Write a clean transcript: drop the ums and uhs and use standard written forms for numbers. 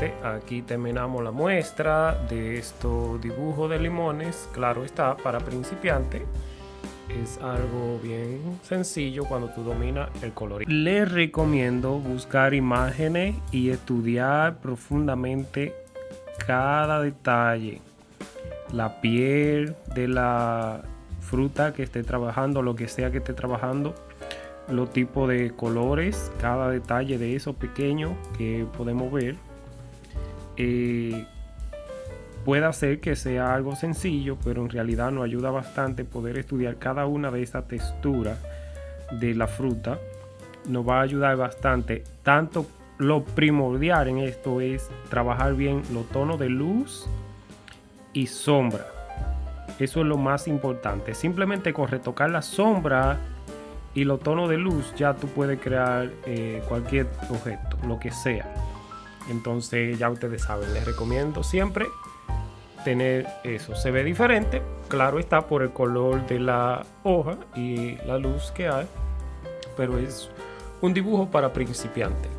gente, aquí terminamos la muestra de estos dibujos de limones. Claro está, para principiantes es algo bien sencillo cuando tú dominas el colorismo. Les recomiendo buscar imágenes y estudiar profundamente cada detalle, la piel de la fruta que esté trabajando, lo que sea que esté trabajando, los tipos de colores, cada detalle de eso pequeño que podemos ver. Puede ser que sea algo sencillo, pero en realidad nos ayuda bastante poder estudiar cada una de esas texturas de la fruta. Nos va a ayudar bastante. Tanto lo primordial en esto es trabajar bien los tonos de luz y sombra. Eso es lo más importante. Simplemente con retocar la sombra y los tonos de luz ya tú puedes crear cualquier objeto, lo que sea. Entonces ya ustedes saben, les recomiendo siempre tener eso. Se ve diferente, claro está, por el color de la hoja y la luz que hay, pero es un dibujo para principiantes.